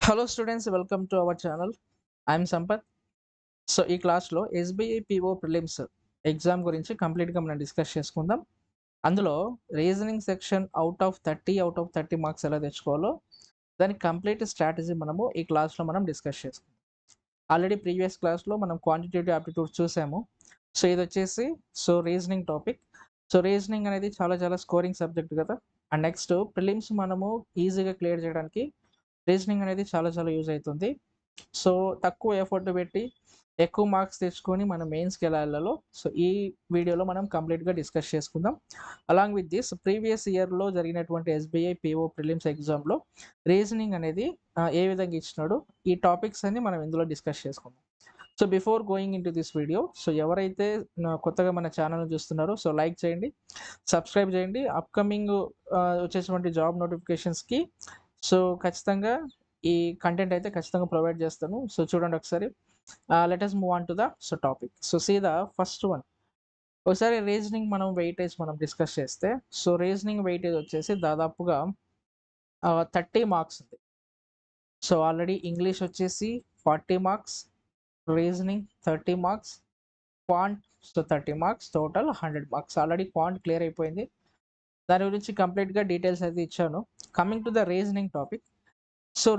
Hello students, welcome to our channel. I'm Sampath. So ఈ క్లాస్లో SBI PO prelims exam గురించి కంప్లీట్గా మనం డిస్కస్ చేసుకుందాం. అందులో reasoning section out of 30 marks ఎలా తెచ్చుకోవాలో దాని కంప్లీట్ స్ట్రాటజీ మనము ఈ క్లాస్లో మనం డిస్కస్ చేసుకుందాం. ఆల్రెడీ ప్రీవియస్ క్లాస్లో మనం క్వాంటిటేటివ్ ఆప్టిట్యూడ్ చూసాము. సో ఇది వచ్చేసి రీజనింగ్ టాపిక్. రీజనింగ్ అనేది చాలా చాలా స్కోరింగ్ సబ్జెక్ట్ కదా. అండ్ నెక్స్ట్ ప్రిలిమ్స్ మనము ఈజీగా క్లియర్ చేయడానికి రీజనింగ్ అనేది చాలా చాలా యూజ్ అవుతుంది. సో తక్కువ ఎఫర్ట్ పెట్టి ఎక్కువ మార్క్స్ తెచ్చుకొని మనం మెయిన్స్కి ఎలా వెళ్ళాలో ఈ వీడియోలో మనం కంప్లీట్గా డిస్కస్ చేసుకుందాం. అలాంగ్ విత్ దిస్ ప్రీవియస్ ఇయర్లో జరిగినటువంటి ఎస్బీఐ పిఓ ప్రిలిమ్స్ ఎగ్జామ్లో రీజనింగ్ అనేది ఏ విధంగా ఇచ్చినాడు, ఈ టాపిక్స్ అన్ని మనం ఇందులో డిస్కస్ చేసుకుందాం. So before going in to this video, ఎవరైతే కొత్తగా మన ఛానల్ చూస్తున్నారో లైక్ చేయండి, సబ్స్క్రైబ్ చేయండి. అప్కమింగ్ వచ్చేటువంటి జాబ్ నోటిఫికేషన్స్కి ఖచ్చితంగా ఈ కంటెంట్ అయితే ఖచ్చితంగా ప్రొవైడ్ చేస్తాను. చూడండి ఒకసారి. Let us move on to the topic. See the first one. ఒకసారి రీజనింగ్ మనం వెయిటేజ్ మనం డిస్కస్ చేస్తే రీజనింగ్ వెయిటేజ్ వచ్చేసి దాదాపుగా 30 మార్క్స్ ఉంది. ఆల్రెడీ ఇంగ్లీష్ వచ్చేసి 40 marks, reasoning 30 marks, quant 30 marks, total 100 marks. Already quant clear అయిపోయింది. దాని గురించి కంప్లీట్గా డీటెయిల్స్ అయితే ఇచ్చాను. Coming to the reasoning topic.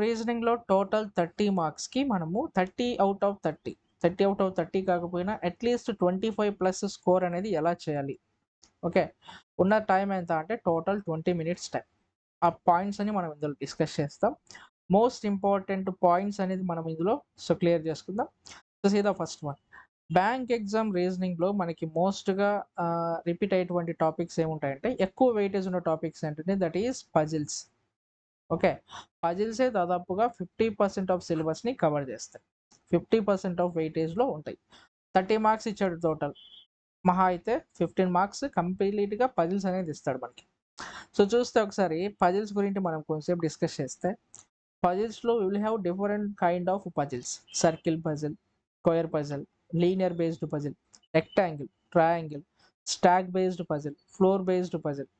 రీజనింగ్లో టోటల్ 30 మార్క్స్కి మనము 30 అవుట్ ఆఫ్ 30 కాకపోయినా అట్లీస్ట్ 25+ స్కోర్ అనేది ఎలా చేయాలి. ఓకే, ఉన్న టైం ఎంత అంటే టోటల్ 20 మినిట్స్ టైం. ఆ పాయింట్స్ అని మనం ఇందులో డిస్కస్ చేస్తాం. మోస్ట్ ఇంపార్టెంట్ పాయింట్స్ అనేది మనం ఇందులో క్లియర్ చేసుకుందాం. See the first one. Bank exam రీజనింగ్లో మనకి మోస్ట్గా రిపీట్ అయ్యేటువంటి టాపిక్స్ ఏముంటాయంటే, ఎక్కువ వెయిటేజ్ ఉన్న టాపిక్స్ ఏంటంటే దట్ ఈస్ పజిల్స్. ఓకే, పజిల్సే దాదాపుగా 50% ఆఫ్ సిలబస్ని కవర్ చేస్తాయి. 50% ఆఫ్ వెయిటేజ్లో ఉంటాయి. 30 మార్క్స్ ఇచ్చాడు టోటల్, మహా అయితే 15 మార్క్స్ కంప్లీట్గా పజిల్స్ అనేది ఇస్తాడు మనకి. చూస్తే ఒకసారి పజిల్స్ గురించి మనం కొంచెంసేపు డిస్కస్ చేస్తే, పజిల్స్లో will have different kind of puzzles. Circle puzzle, square puzzle, linear based puzzle, rectangle, triangle, stack based puzzle, floor based puzzle,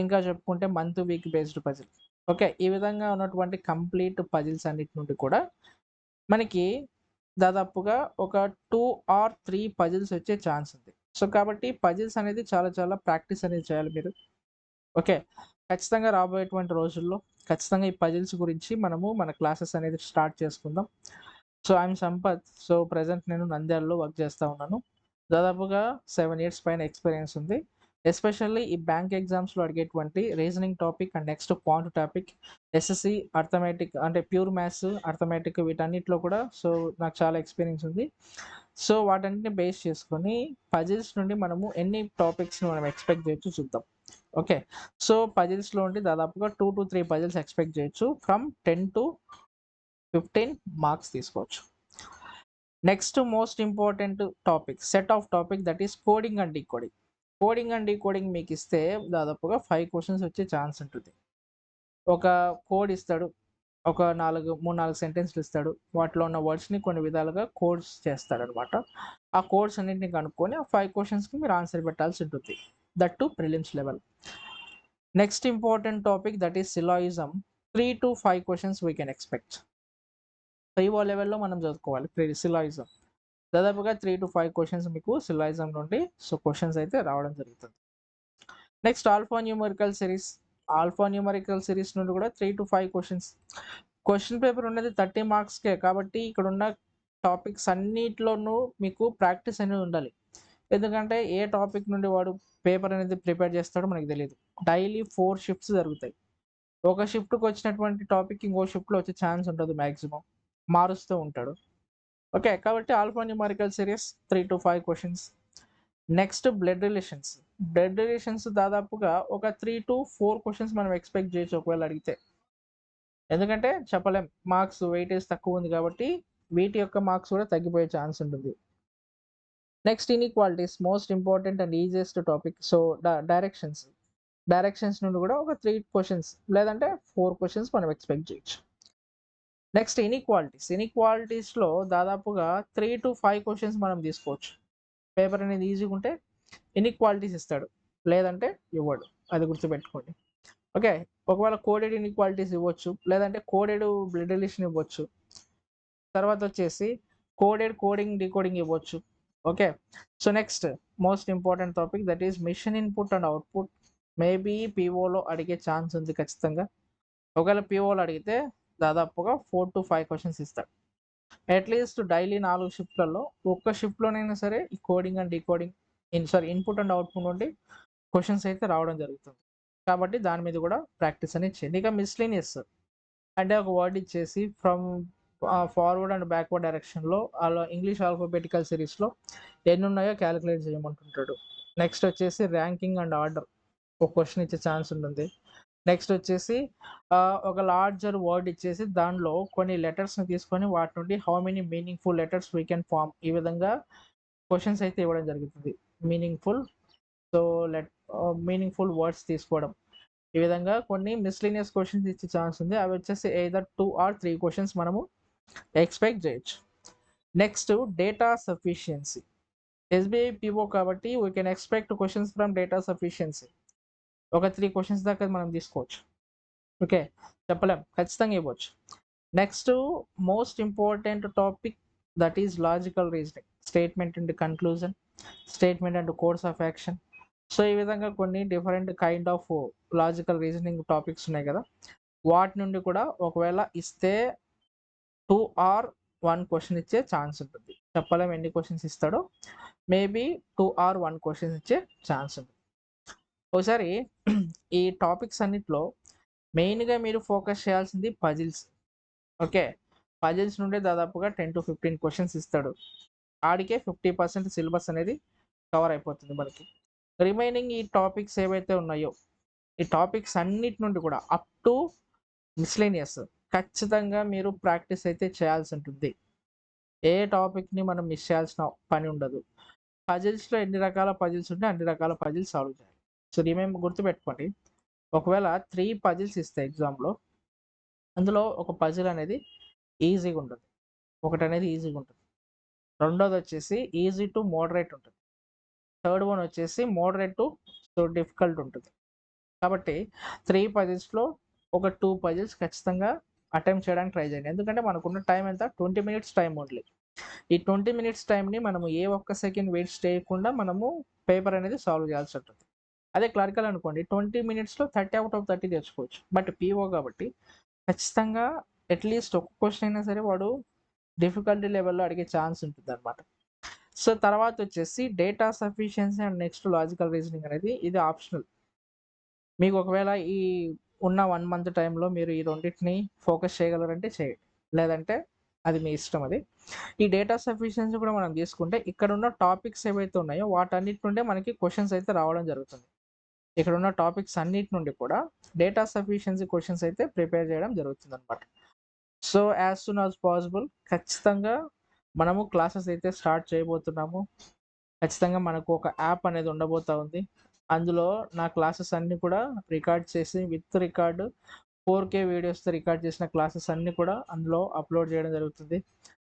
ఇంకా చెప్పుకుంటే month week based puzzle. Okay, ఈ విధంగా ఉన్నటువంటి కంప్లీట్ పజిల్స్ అన్నిటి నుండి కూడా మనకి దాదాపుగా ఒక 2 or 3 పజిల్స్ వచ్చే ఛాన్స్ ఉంది. కాబట్టి పజిల్స్ అనేది చాలా చాలా ప్రాక్టీస్ అనేది చేయాలి మీరు. ఓకే, ఖచ్చితంగా రాబోయేటువంటి రోజుల్లో ఖచ్చితంగా ఈ పజిల్స్ గురించి మనము మన క్లాసెస్ అనేది స్టార్ట్ చేసుకుందాం. ఐఎమ్ సంపత్. ప్రజెంట్ నేను నంద్యాలలో వర్క్ చేస్తూ ఉన్నాను. దాదాపుగా 7 years పైన ఎక్స్పీరియన్స్ ఉంది. ఎస్పెషల్లీ ఈ బ్యాంక్ ఎగ్జామ్స్లో అడిగేటువంటి reasoning topic and next quant topic, SSC arithmetic అంటే ప్యూర్ మ్యాథ్స్, అర్థమెటిక్, వీటన్నిటిలో కూడా నాకు చాలా ఎక్స్పీరియన్స్ ఉంది. వాటన్నిటిని బేస్ చేసుకొని పజిల్స్ నుండి మనము ఎన్ని టాపిక్స్ని మనం ఎక్స్పెక్ట్ చేయొచ్చు చూద్దాం. ఓకే, పజిల్స్లో ఉండి దాదాపుగా 2 to 3 పజిల్స్ ఎక్స్పెక్ట్ చేయొచ్చు. ఫ్రమ్ 10 to 15 మార్క్స్ తీసుకోవచ్చు. Next most important topic, set of topic, that is coding and decoding. Coding and decoding మీకు ఇస్తే దాదాపుగా 5 క్వశ్చన్స్ వచ్చే ఛాన్స్ ఉంటుంది. ఒక కోడ్ ఇస్తాడు, ఒక 3-4 సెంటెన్స్లు ఇస్తాడు. వాటిలో ఉన్న వర్డ్స్ని కొన్ని విధాలుగా కోడ్స్ చేస్తాడు అనమాట. ఆ కోడ్స్ అన్నింటిని కనుక్కొని ఆ 5 క్వశ్చన్స్కి మీరు ఆన్సర్ పెట్టాల్సి ఉంటుంది. That to prelims level. Next important topic, that is syllogism. 3 to 5 questions we can expect. ప్రీవో లెవెల్లో మనం చదువుకోవాలి సిలాయిజం. దాదాపుగా 3 to 5 క్వశ్చన్స్ మీకు సిలాయిజం నుండి క్వశ్చన్స్ అయితే రావడం జరుగుతుంది. Next alpha numerical series. Alpha numerical series నుండి కూడా 3 to 5 క్వశ్చన్స్. క్వశ్చన్ పేపర్ ఉన్నది 30 మార్క్స్కే కాబట్టి ఇక్కడ ఉన్న టాపిక్స్ అన్నిట్లోనూ మీకు ప్రాక్టీస్ అనేది ఉండాలి. ఎందుకంటే ఏ టాపిక్ నుండి వాడు పేపర్ అనేది ప్రిపేర్ చేస్తాడో మనకి తెలియదు. డైలీ 4 షిఫ్ట్స్ జరుగుతాయి. ఒక షిఫ్ట్కి వచ్చినటువంటి టాపిక్ ఇంకో షిఫ్ట్లో వచ్చే ఛాన్స్ ఉంటుంది, మ్యాక్సిమం మారుస్తూ ఉంటాడు. ఓకే, కాబట్టి alpha numerical series 3 to 5 questions. Next blood relations. Blood relations దాదాపుగా ఒక 3 to 4 క్వశ్చన్స్ మనం ఎక్స్పెక్ట్ చేయొచ్చు ఒకవేళ అడిగితే. ఎందుకంటే చెప్పలేం, మార్క్స్ వెయిటేజ్ తక్కువ ఉంది కాబట్టి వీటి యొక్క మార్క్స్ కూడా తగ్గిపోయే ఛాన్స్ ఉంటుంది. Next inequalities, most important and easiest topic. Directions నుండి కూడా ఒక 3 క్వశ్చన్స్ లేదంటే 4 క్వశ్చన్స్ మనం ఎక్స్పెక్ట్ చేయొచ్చు. నెక్స్ట్ ఇన్ఈక్వాలిటీస్లో దాదాపుగా 3 to 5 క్వశ్చన్స్ మనం తీసుకోవచ్చు. పేపర్ అనేది ఈజీగా ఉంటే ఇన్ఈక్వాలిటీస్ ఇస్తాడు, లేదంటే ఇవ్వడు, అది గుర్తుపెట్టుకోండి. ఓకే. ఒకవేళ కోడెడ్ ఇన్‌ఈక్వాలిటీస్ ఇవ్వచ్చు. లేదంటే కోడెడ్ బ్లడ్ రిలేషన్ ఇవ్వచ్చు. తర్వాత వచ్చేసి కోడింగ్, డీకోడింగ్ ఇవ్వచ్చు. Okay. So, next most important topic that is machine input and output. Maybe పీఓలో అడిగే ఛాన్స్ ఉంది ఖచ్చితంగా. ఒకవేళ పీఓలో అడిగితే దాదాపుగా 4-5 క్వెషన్స్ ఇస్తాడు. అట్‌లీస్ట్ డైలీ 4 షిఫ్ట్‌లలో ఒక్క షిఫ్ట్‌లోనైనా సరే ఈ coding and decoding input and output నుండి క్వెషన్స్ అయితే రావడం జరుగుతుంది. కాబట్టి దాని మీద కూడా ప్రాక్టీస్ అనేది చేయండి. ఇక మిస్‌లేనియస్ అంటే ఒక వర్డ్ ఇచ్చేసి ఫార్వర్డ్ అండ్ బ్యాక్వర్డ్ డైరెక్షన్‌లో అలా ఇంగ్లీష్ ఆల్ఫాబెటికల్ సిరీస్‌లో ఎన్నున్నాయో కాలిక్యులేట్ చేయమంటుంటాడు. నెక్స్ట్ వచ్చేసి ర్యాంకింగ్ అండ్ ఆర్డర్ ఒక క్వెషన్ ఇచ్చే ఛాన్స్ ఉంటుంది. నెక్స్ట్ వచ్చేసి ఒక లార్జర్ వర్డ్ ఇచ్చేసి దానిలో కొన్ని లెటర్స్‌ని తీసుకొని వాటి నుండి how many meaningful letters we can form ఈ విధంగా క్వెషన్స్ అయితే ఇవ్వడం జరుగుతుంది. Meaningful so, let meaningful words తీసుకోవడం. ఈ విధంగా కొన్ని మిస్‌లేనియస్ క్వెషన్స్ ఇచ్చే ఛాన్స్ ఉంది. అవి వచ్చేసి ఎయిదర్ 2 ఆర్ 3 క్వెషన్స్ మనము ఎక్స్‌పెక్ట్ చేయొచ్చు. Next data sufficiency. SBI PO కాబట్టి we can expect questions from data sufficiency. ఒక 3 క్వెషన్స్ దాకా మనం తీసుకోవచ్చు. ఓకే. చెప్పలేం. ఖచ్చితంగా ఇవ్వచ్చు. Next most important topic that is logical reasoning. Statement and conclusion, statement and course of action. So, ఈ విధంగా కొన్ని different kind of logical reasoning topics ఉన్నాయి కదా! వాటి నుండి కూడా ఒకవేళ ఇస్తే 2 ఆర్ 1 క్వెషన్ ఇచ్చే ఛాన్స్ ఉంటుంది. చెప్పలేం ఎన్ని క్వెషన్స్ ఇస్తాడో. మేబీ 2 ఆర్ 1 క్వెషన్స్ ఇచ్చే ఛాన్స్ ఉంది. ఒకసారి ఈ టాపిక్స్ అన్నిట్లో మెయిన్‌గా మీరు ఫోకస్ చేయాల్సింది పజిల్స్. ఓకే. పజిల్స్ నుండే దాదాపుగా 10-15 క్వెషన్స్ ఇస్తాడు. ఆడికే 50% సిలబస్ అనేది కవర్ అయిపోతుంది మనకి. రిమైనింగ్ ఈ టాపిక్స్ ఏవైతే ఉన్నాయో, ఈ టాపిక్స్ అన్నిటి నుండి కూడా అప్ టు మిస్‌లేనియస్ ఖచ్చితంగా మీరు ప్రాక్టీస్ అయితే చేయాల్సి ఉంటుంది. ఏ టాపిక్‌ని మనం మిస్ చేయాల్సిన పని ఉండదు. పజిల్స్‌లో ఎన్ని రకాల పజిల్స్ ఉంటే అన్ని రకాల పజిల్స్ సాల్వ్ చేయాలి. సో, గుర్తుపెట్టుకోండి. ఒకవేళ 3 పజిల్స్ ఇస్తే ఎగ్జామ్‌లో అందులో ఒక పజిల్ అనేది ఈజీగా ఉంటది. ఒకటనేది ఈజీగా ఉంటుంది. రెండోదొచ్చేసి ఈజీ టు మోడరేట్ ఉంటది. థర్డ్ వన్ వచ్చేసి మోడరేట్ టు డిఫికల్ట్ ఉంటది. కాబట్టి 3 పజిల్స్‌లో ఒక 2 పజిల్స్ ఖచ్చితంగా అటెంప్ట్ చేయడానికి ట్రై చేయండి. ఎందుకంటే మనకున్న టైం ఎంత 20 మినిట్స్ టైమ్ ఓన్లీ. ఈ 20 మినిట్స్ టైమ్‌ని మనము ఏ ఒక్క సెకండ్ వేస్ట్ చేయకుండా మనము పేపర్ అనేది సాల్వ్ చేయాల్సి ఉంటుంది. అదే క్లరికల్ అనుకోండి 20 మినిట్స్‌లో 30 ఔట్ ఆఫ్ 30 తెచ్చుకోవచ్చు. బట్ పీఓ కాబట్టి ఖచ్చితంగా అట్‌లీస్ట్ ఒక్క క్వెషన్ అయినా సరే వాడు డిఫికల్టీ లెవెల్‌లో అడిగే ఛాన్స్ ఉంటుందన్నమాట. సో, తర్వాతొచ్చేసి data sufficiency and next logical reasoning అనేది ఇది ఆప్షనల్. మీకు ఒకవేళ ఈ ఉన్న 1 మంత్ టైంలో మీరు ఈ రెండిటిని ఫోకస్ చేయగలరంటే చేయండి. లేదంటే అది మీ ఇష్టం అది. ఈ డేటా సఫిషియన్సీ కూడా మనం తీసుకుంటే ఇక్కడున్న టాపిక్స్ ఏవైతే ఉన్నాయో వాటన్నిటి నుండే మనకి క్వెషన్స్ అయితే రావడం జరుగుతుంది. ఇక్కడున్న టాపిక్స్ అన్నిటి నుండి కూడా డేటా సఫిషియన్సీ క్వెషన్స్ అయితే ప్రిపేర్ చేయడం జరుగుతుందన్నమాట. So, as soon as possible ఖచ్చితంగా మనము క్లాసెస్ అయితే స్టార్ట్ చేయబోతున్నాము. ఖచ్చితంగా మనకు ఒక యాప్ అనేది ఉండబోతా ఉంది. అందులో నా క్లాసెస్ అన్నీ కూడా రికార్డ్ చేసి విత్ రికార్డ్ 4K వీడియోస్‌తో రికార్డ్ చేసిన క్లాసెస్ అన్నీ కూడా అందులో అప్‌లోడ్ చేయడం జరుగుతుంది.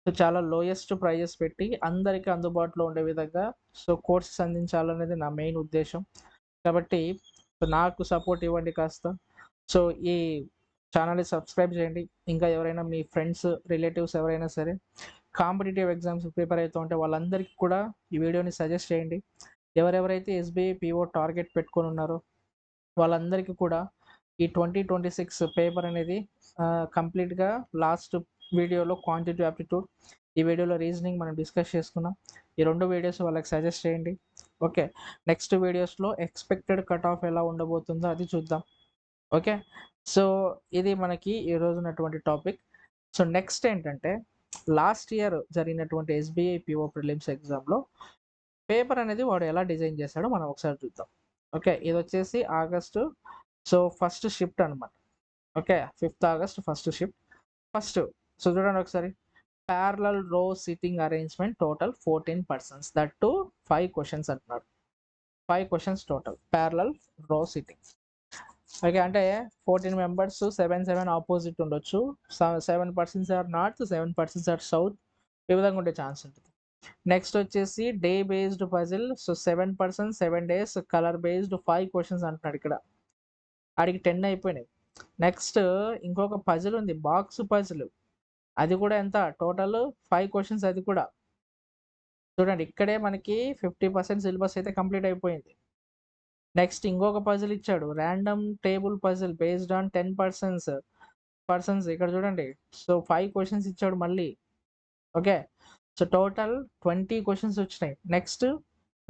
సో, చాలా లోయెస్ట్ ప్రైజెస్ పెట్టి అందరికి అందుబాటులో ఉండే విధంగా సో, కోర్సెస్ అందించాలనేది నా మెయిన్ ఉద్దేశ్యం. కాబట్టి నాకు సపోర్ట్ ఇవ్వండి కాస్త. సో, ఈ ఛానెల్‌ని సబ్స్క్రైబ్ చేయండి. ఇంకా ఎవరైనా మీ ఫ్రెండ్స్, రిలేటివ్స్ ఎవరైనా సరే కాంపిటీటివ్ ఎగ్జామ్స్ ప్రిపేర్ అవుతూ ఉంటే వాళ్ళందరికీ కూడా ఈ వీడియోని సజెస్ట్ చేయండి. ఎవరెవరైతే ఎస్‌బీఐ పీఓ టార్గెట్ పెట్టుకొని ఉన్నారో వాళ్ళందరికీ కూడా ఈ 2026 పేపర్ అనేది కంప్లీట్‌గా లాస్ట్ వీడియోలో క్వాంటిటివ్ యాప్టిట్యూడ్, ఈ వీడియోలో రీజనింగ్ మనం డిస్కస్ చేసుకున్నాం. ఈ 2 వీడియోస్ వాళ్ళకి సజెస్ట్ చేయండి. ఓకే. నెక్స్ట్ వీడియోస్‌లో ఎక్స్‌పెక్టెడ్ కట్ ఆఫ్ ఎలా ఉండబోతుందో అది చూద్దాం. ఓకే. సో, ఇది మనకి ఈరోజు ఉన్నటువంటి టాపిక్. సో, నెక్స్ట్ ఏంటంటే లాస్ట్ ఇయర్ జరిగినటువంటి ఎస్‌బీఐ పీఓ ప్రిలిమ్స్ ఎగ్జామ్‌లో పేపర్ అనేది వాడు ఎలా డిజైన్ చేశాడో మనం ఒకసారి చూద్దాం. ఓకే. ఇదొచ్చేసి ఆగస్టు సో, ఫస్ట్ షిఫ్ట్ అనమాట. Okay. Fifth August first shift. First so, చూడండి ఒకసారి. Parallel row sitting arrangement total 14 persons. That too 5 questions అంటున్నాడు. 5 questions total. Parallel row sitting. Okay. అంటే 14 మెంబర్స్ 7 అపోజిట్ ఉండొచ్చు. 7 persons are north, 7 persons are south. ఈ విధంగా ఉండే chance ఉంటుంది. Next వచ్చేసి day based puzzle. So, 7 persons 7 days colour based 5 questions అంటున్నాడు ఇక్కడ. ఆడికి 10 అయిపోయినాయి. నెక్స్ట్ ఇంకొక పజిల్ ఉంది, బాక్స్ పజిల్. అది కూడా ఎంత, టోటల్ 5 క్వశ్చన్స్. అది కూడా చూడండి, ఇక్కడే మనకి 50% సిలబస్ అయితే కంప్లీట్ అయిపోయింది. నెక్స్ట్ ఇంకొక పజిల్ ఇచ్చాడు, random table puzzle based on 10 persons. ఇక్కడ చూడండి, సో 5 క్వశ్చన్స్ ఇచ్చాడు మళ్ళీ. ఓకే, సో టోటల్ 20 క్వశ్చన్స్ వచ్చినాయి. నెక్స్ట్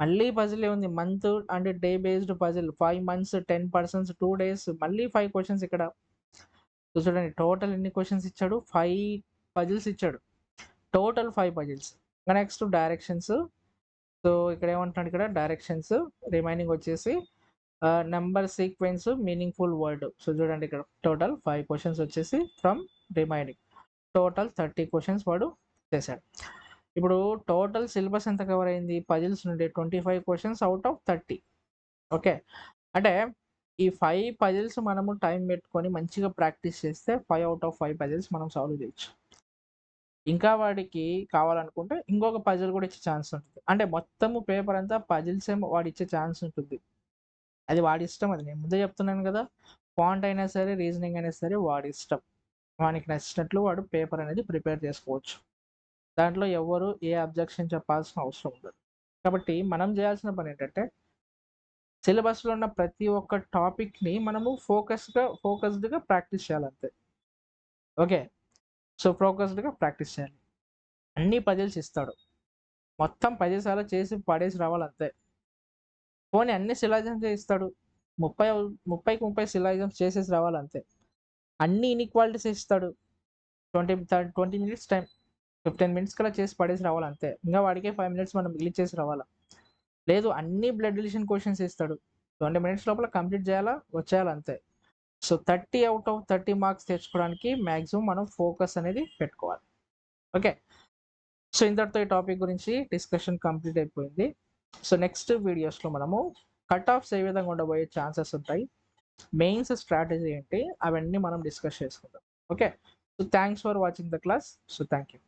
మళ్ళీ పజిల్ ఉంది, month and day based puzzle, 5 months 10 persons 2 days, మళ్ళీ 5 క్వశ్చన్స్ ఇక్కడ. సో చూడండి టోటల్ ఎన్ని క్వశ్చన్స్ ఇచ్చాడు, 5 పజిల్స్ ఇచ్చాడు, total 5 puzzles. Next directions. So ఇక్కడ ఏమంటున్నాడు, ఇక్కడ డైరెక్షన్స్ రిమైనింగ్ వచ్చేసి number sequence meaningful word. So చూడండి ఇక్కడ టోటల్ 5 క్వశ్చన్స్ వచ్చేసి ఫ్రమ్ రిమైనింగ్, టోటల్ 30 క్వశ్చన్స్ వాడు చేశాడు. ఇప్పుడు టోటల్ సిలబస్ ఎంత కవర్ అయింది, పజిల్స్ నుండి 25 క్వశ్చన్స్ అవుట్ ఆఫ్ 30. ఓకే, అంటే ఈ 5 పజిల్స్ మనము టైం పెట్టుకొని మంచిగా ప్రాక్టీస్ చేస్తే 5 out of 5 పజిల్స్ మనం సాల్వ్ చేయొచ్చు. ఇంకా వాడికి కావాలనుకుంటే ఇంకొక పజిల్ కూడా ఇచ్చే ఛాన్స్ ఉంటుంది. అంటే మొత్తము పేపర్ అంతా పజిల్స్ ఏమో వాడు ఇచ్చే ఛాన్స్ ఉంటుంది. అది వాడి ఇష్టం, అది నేను ముందే చెప్తున్నాను కదా. ఫాంట్ అయినా సరే, రీజనింగ్ అయినా సరే వాడి ఇష్టం. వానికి నచ్చినట్లు వాడు పేపర్ అనేది ప్రిపేర్ చేసుకోవచ్చు. దాంట్లో ఎవరు ఏ అబ్జెక్షన్ చెప్పాల్సిన అవసరం ఉండదు. కాబట్టి మనం చేయాల్సిన పని ఏంటంటే, సిలబస్లో ఉన్న ప్రతి ఒక్క టాపిక్ని మనము ఫోకస్డ్గా ప్రాక్టీస్ చేయాలంతే. ఓకే, సో ఫోకస్డ్గా ప్రాక్టీస్ చేయాలి. అన్ని పజిల్స్ ఇస్తాడు, మొత్తం 10 సార్లు చేసి పడేసి రావాలంతే. పోనీ అన్ని సిలాజమ్స్ ఇస్తాడు, 30 సిలాజమ్స్ చేసేసి రావాలంతే. అన్ని ఇన్ఈక్వాలిటీస్ ఇస్తాడు, 20 minutes టైం, 15 minutes కల్లా చేసి పడేసి రావాలంతే. ఇంకా వాడికే 5 minutes మనం రిలీజ్ చేసి రావాలా. లేదు అన్ని బ్లడ్ రిలేషన్ క్వశ్చన్స్ ఇస్తాడు, 20 minutes లోపల కంప్లీట్ చేయాలా, వచ్చేయాలంతే. సో 30 out of 30 మార్క్స్ తెచ్చుకోవడానికి మ్యాక్సిమం మనం ఫోకస్ అనేది పెట్టుకోవాలి. ఓకే, సో ఇంతటితో ఈ టాపిక్ గురించి డిస్కషన్ కంప్లీట్ అయిపోయింది. సో నెక్స్ట్ వీడియోస్లో మనము కట్ ఆఫ్స్ ఏ విధంగా ఉండబోయే ఛాన్సెస్ ఉంటాయి, మెయిన్స్ స్ట్రాటజీ ఏంటి, అవన్నీ మనం డిస్కస్ చేసుకుందాం. Okay, so thanks for watching the class. So thank you.